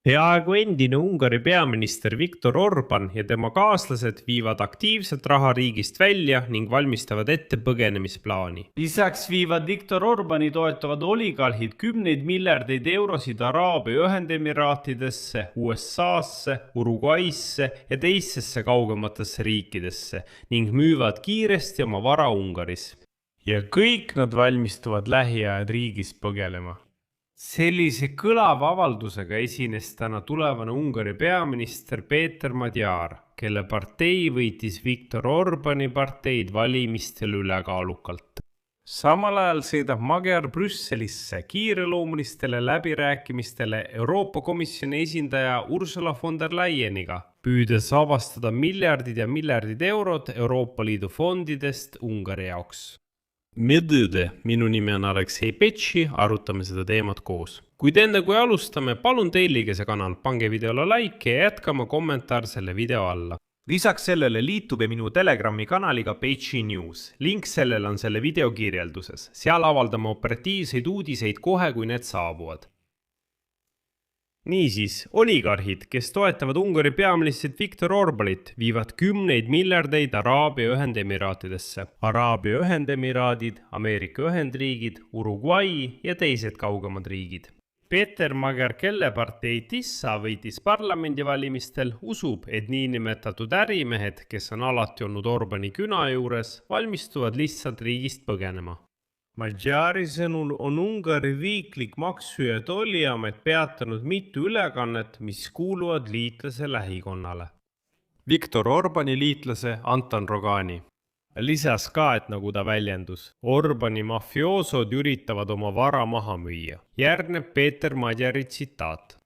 Peaaegu endine Ungari peaminister Viktor Orban ja tema kaaslased viivad aktiivselt raha riigist välja ning valmistavad ette põgenemisplaani. Lisaks viivad Viktor Orbani toetavad oligarhid kümneid miljardeid eurosid Araabia Ühendemiraatidesse, USA-sse, Uruguaysse ja teistesse kaugematesse riikidesse ning müüvad kiiresti oma vara Ungaris. Ja kõik nad valmistuvad lähiajal riigist põgenema. Sellise kõlava avaldusega esines täna tulevane Ungari peaminister Péter Magyar, kelle partei võitis Viktor Orbani parteid valimistel ülekaalukalt. Samal ajal sõidab Magyar Brüsselisse kiireloomulistele läbirääkimistele Euroopa Komisjoni esindaja Ursula von der Leyeniga, püüdes vabastada miljardid ja miljardid eurod Euroopa Liidu fondidest Ungari jaoks. Minu nimi on Aleksei Petši, arutame seda teemat koos. Kuid enne kui alustame, palun tellige see kanal, pange videole like ja jätkama kommentaar selle video alla. Lisaks sellele liitube minu Telegrami kanaliga Petši News. Link sellele on selle video kirjelduses. Seal avaldame operatiivseid uudiseid kohe, kui need saabuvad. Niisiis, oligarhid, kes toetavad Ungari peaministrit Viktor Orbanit, viivad kümneid miljardeid Araabia Ühendemiraatidesse. Araabia Ühendemiraadid, Ameerika Ühendriigid, Uruguay ja teised kaugemad riigid. Péter Magyar, kelle partei Tissa võitis parlamendivalimistel, usub, et niinimetatud ärimehed, kes on alati olnud Orbani küna juures, valmistuvad lihtsalt riigist põgenema. Magyari sõnul on Ungari riiklik maksu- ja tolliamet peatanud mitu ülekannet, mis kuuluvad liitlase lähikonnale. Viktor Orbani liitlase Anton Rogani lisas ka, et nagu ta väljendus, Orbani mafioosod üritavad oma vara maha müüa. Järgneb Péter Magyari tsitaat.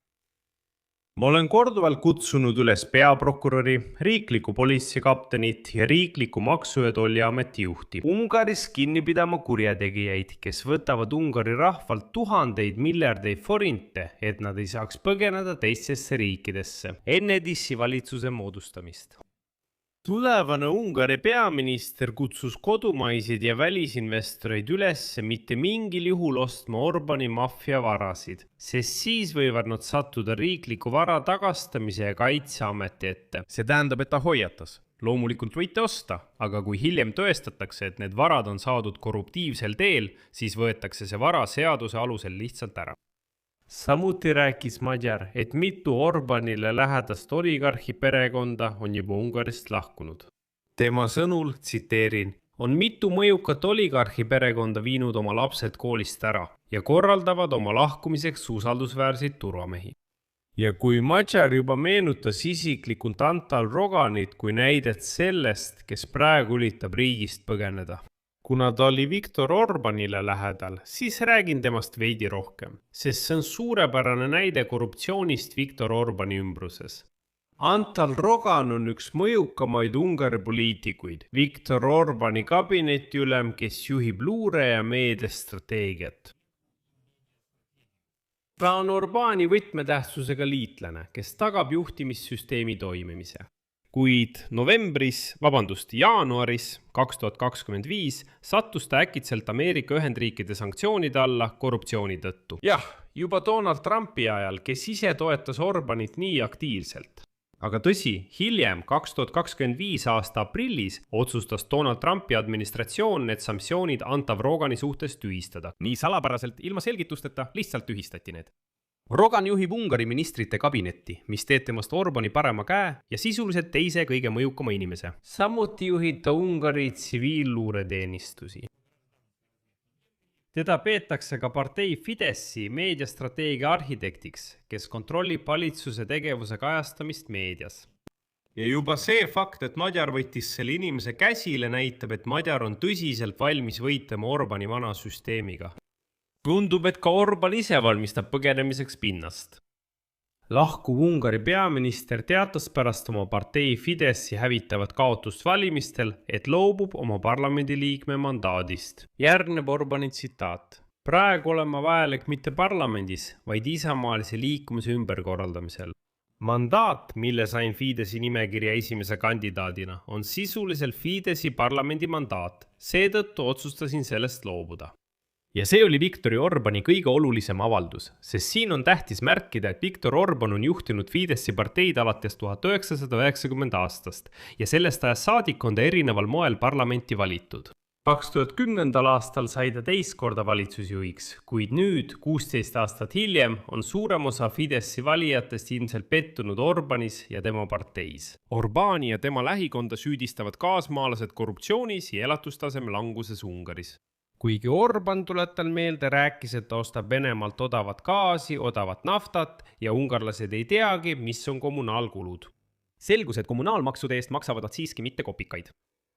Ma olen korduvalt kutsunud üles peaprokuröri, riikliku politseikaptenit ja riikliku maksu- ja tolliameti juhti Ungaris kinni pidama kurjategijaid, kes võtavad Ungari rahvalt tuhandeid miljardeid forinte, et nad ei saaks põgeneda teistesse riikidesse enne Tissi valitsuse moodustamist. Tulevane Ungari peaminister kutsus kodumaisid ja välisinvestoreid üles mitte mingil juhul ostma Orbani maffia varasid, sest siis võivad nad sattuda riikliku vara tagastamise ja kaitseameti ette. See tähendab, et ta hoiatas. Loomulikult võite osta, aga kui hiljem tõestatakse, et need varad on saadud korruptiivsel teel, siis võetakse see vara seaduse alusel lihtsalt ära. Samuti rääkis Magyar, et mitu Orbanile lähedast oligarhi perekonda on juba Ungarist lahkunud. Tema sõnul, tsiteerin, on mitu mõjukat oligarhi perekonda viinud oma lapsed koolist ära ja korraldavad oma lahkumiseks usaldusväärseid turvamehi. Ja kui Magyar juba meenutas isiklikult Anton Roganit kui näidet sellest, kes praegu üritab riigist põgeneda. Kuna ta oli Viktor Orbanile lähedal, siis räägin temast veidi rohkem, sest see on suurepärane näide korruptsioonist Viktor Orbani ümbruses. Anton Rogan on üks mõjukamaid Ungari poliitikuid, Viktor Orbani kabinetiülem, kes juhib luure- ja meediastrateegiat. Ta on Orbani võtmetähtsusega liitlane, kes tagab juhtimissüsteemi toimimise. Kuid jaanuaris 2025 sattus ta äkitselt Ameerika Ühendriikide sanktsioonide alla korruptsiooni tõttu. Jah, juba Donald Trumpi ajal, kes ise toetas Orbanit nii aktiivselt. Aga tõsi, hiljem 2025 aasta aprillis otsustas Donald Trumpi administratsioon need sanktsioonid Anton Rogani suhtes tühistada. Nii salapäraselt, ilma selgitusteta, lihtsalt tühistati need. Rogan juhib Ungari ministrite kabinetti, mis teeb temast Orbani parema käe ja sisuliselt teise kõige mõjukama inimese. Samuti juhib ta Ungari tsiviilluureteenistusi. Teda peetakse ka partei Fideszi meediastrateegia arhitektiks, kes kontrollib valitsuse tegevuse kajastamist meedias. Ja juba see fakt, et Magyar võttis selle inimese käsile, näitab, et Magyar on tõsiselt valmis võitlema Orbani vana süsteemiga. Tundub, et ka Orban ise valmistab põgenemiseks pinnast. Lahkuv Ungari peaminister teatas pärast oma partei Fideszi hävitavat kaotust valimistel, et loobub oma parlamendiliikme mandaadist. Järgneb Orbani tsitaat. Praegu olen ma vajalik mitte parlamendis, vaid isamaalise liikumise ümberkorraldamisel. Mandaat, mille sain Fideszi nimekirja esimese kandidaadina, on sisuliselt Fideszi parlamendi mandaat. Seetõttu otsustasin sellest loobuda. Ja see oli Viktori Orbani kõige olulisem avaldus, sest siin on tähtis märkida, et Viktor Orban on juhtinud Fideszi parteid alates 1990 aastast ja sellest ajast saadik on ta erineval moel parlamenti valitud. 2010. aastal sai ta teist korda valitsusjuhiks, kuid nüüd, 16 aastat hiljem, on suurem osa Fideszi valijatest ilmselt pettunud Orbanis ja tema parteis. Orbani ja tema lähikonda süüdistavad kaasmaalased korruptsioonis ja elatustaseme languses Ungaris. Kuigi Orban, tuletan meelde, rääkis, et ta ostab Venemaalt odavat gaasi, odavat naftat ja ungarlased ei teagi, mis on kommunaalkulud. Selgus, et kommunaalmaksude eest maksavad nad siiski mitte kopikaid.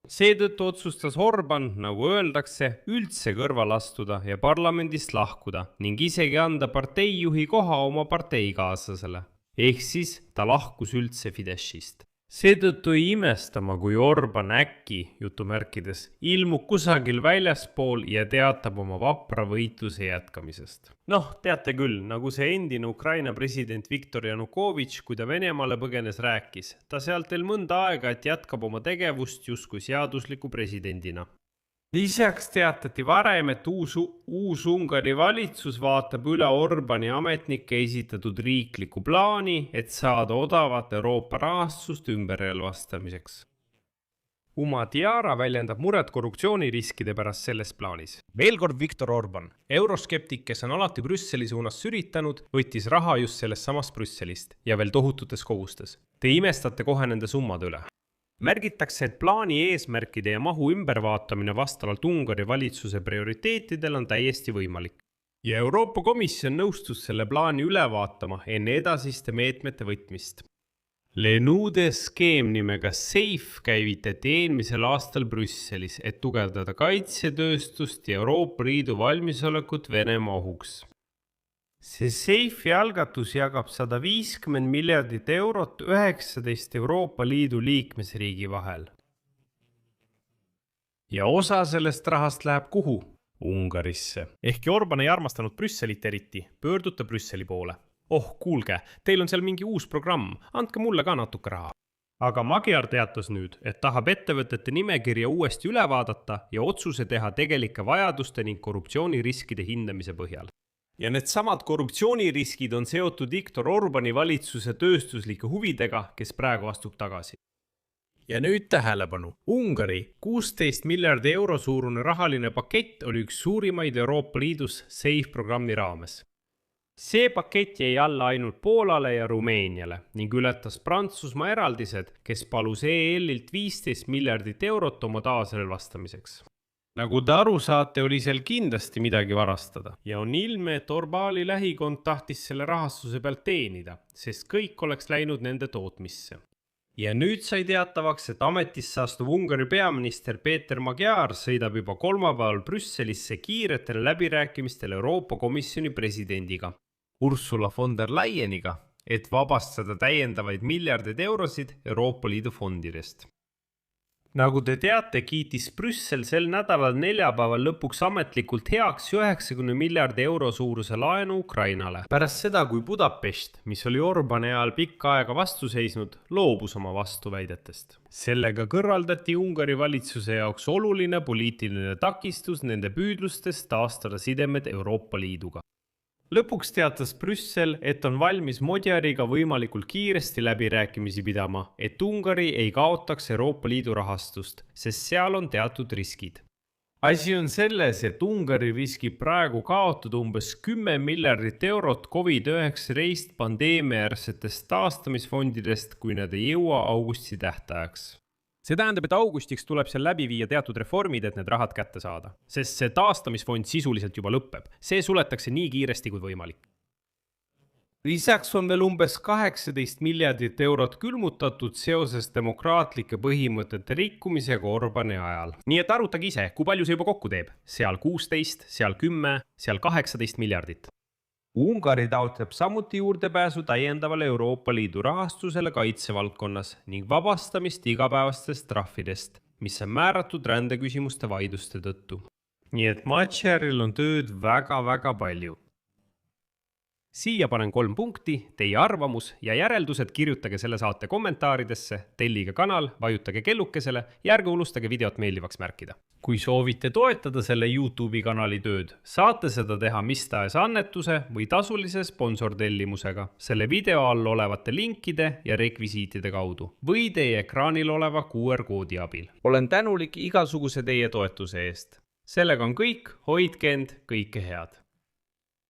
Seetõttu otsustas Orban, nagu öeldakse, üldse kõrval astuda ja parlamendist lahkuda ning isegi anda parteijuhi koha oma parteikaaslasele. Ehk siis ta lahkus üldse Fideszist. Seetõttu ei imestama, kui Orban äkki, jutumärkides, ilmub kusagil väljaspool ja teatab oma vapra võitluse jätkamisest. Teate küll, nagu see endine Ukraina president Viktor Janukovitš, kui ta Venemaale põgenes rääkis, ta sealt veel mõnda aega, et jätkab oma tegevust justkui seadusliku presidendina. Lisaks teatati varem, et uus Ungari valitsus vaatab üle Orbani ametnike esitatud riikliku plaani, et saada odavat Euroopa rahastust ümberrelvastamiseks. Uma Diara väljendab muret korruptsiooniriskide pärast selles plaanis. Veel kord Viktor Orban, euroskeptik, kes on alati Brüsseli suunas süritanud, võttis raha just sellest samast Brüsselist ja veel tohututes kogustes. Te imestate kohe nende summade üle. Märgitakse, et plaani eesmärkide ja mahu ümbervaatamine vastavalt Ungari valitsuse prioriteetidel on täiesti võimalik. Ja Euroopa Komisjon nõustus selle plaani üle vaatama enne edasiste meetmete võtmist. Lenude skeem nimega SAFE käivitati eelmisel aastal Brüsselis, et tugevdada kaitsetööstust ja Euroopa Liidu valmisolekut Venemaa ohuks. See SAFE algatus jagab 150 miljardit eurot 19 Euroopa Liidu liikmesriigi vahel. Ja osa sellest rahast läheb kuhu? Ungarisse. Ehkki Orban ei armastanud Brüsselit eriti, pöörduta Brüsseli poole. Kuulge, teil on seal mingi uus programm, andke mulle ka natuke raha. Aga Magyar teatas nüüd, et tahab ettevõtete nimekirja uuesti üle vaadata ja otsuse teha tegelike vajaduste ning korruptsiooniriskide hindamise põhjal. Ja need samad korruptsiooniriskid on seotud Viktor Orbani valitsuse tööstuslike huvidega, kes praegu astub tagasi. Ja nüüd tähelepanu. Ungari 16 miljardi euro suurune rahaline pakett oli üks suurimaid Euroopa Liidus SAFE programmi raames. See pakett jäi alla ainult Poolale ja Rumeeniale ning ületas Prantsusmaa eraldised, kes palus EL-ilt 15 miljardit eurot oma taasrelvastamiseks. Nagu te aru saate, oli seal kindlasti midagi varastada ja on ilme, et Orbani lähikond tahtis selle rahastuse pealt teenida, sest kõik oleks läinud nende tootmisse. Ja nüüd sai teatavaks, et ametisse astuv Ungari peaminister Péter Magyar sõidab juba kolmapäeval Brüsselisse kiiretele läbirääkimistele Euroopa Komisjoni presidendiga Ursula von der Leyeniga, et vabastada täiendavaid miljardeid eurosid Euroopa Liidu fondidest. Nagu te teate, kiitis Brüssel sel nädalal neljapäeval lõpuks ametlikult heaks 90 miljardi euro suuruse laenu Ukrainale. Pärast seda, kui Budapest, mis oli Orbani ajal pikka aega vastu seisnud, loobus oma vastuväidetest. Sellega kõrvaldati Ungari valitsuse jaoks oluline poliitiline takistus nende püüdlustes taastada sidemed Euroopa Liiduga. Lõpuks teatas Brüssel, et on valmis Magyariga võimalikult kiiresti läbirääkimisi pidama, et Ungari ei kaotaks Euroopa Liidu rahastust, sest seal on teatud riskid. Asi on selles, et Ungari riskib praegu kaotada umbes 10 miljardit eurot COVID-19 pandeemiaärsetest taastamisfondidest, kui nad ei jõua augusti tähtajaks. See tähendab, et augustiks tuleb seal läbi viia teatud reformid, et need rahad kätte saada. Sest see taastamisfond sisuliselt juba lõpeb. See suletakse nii kiiresti kui võimalik. Lisaks on veel umbes 18 miljardit eurot külmutatud seoses demokraatlike põhimõtete rikkumisega Orbani ajal. Nii et arutage ise, kui palju see juba kokku teeb. Seal 16, seal 10, seal 18 miljardit. Ungari taotleb samuti juurdepääsu täiendavale Euroopa Liidu rahastusele kaitsevaldkonnas ning vabastamist igapäevastest trahvidest, mis on määratud rändeküsimuste vaidluste tõttu. Nii et Magyaril on tööd väga-väga palju. Siia panen 3 punkti, teie arvamus ja järeldused kirjutage selle saate kommentaaridesse, tellige kanal, vajutage kellukesele ja ärge unustage videot meeldivaks märkida. Kui soovite toetada selle YouTube'i kanali tööd, saate seda teha mis tahes annetuse või tasulise sponsortellimusega selle video all olevate linkide ja rekvisiitide kaudu või teie ekraanil oleva QR-koodi abil. Olen tänulik igasuguse teie toetuse eest. Sellega on kõik, hoidke end, kõike head!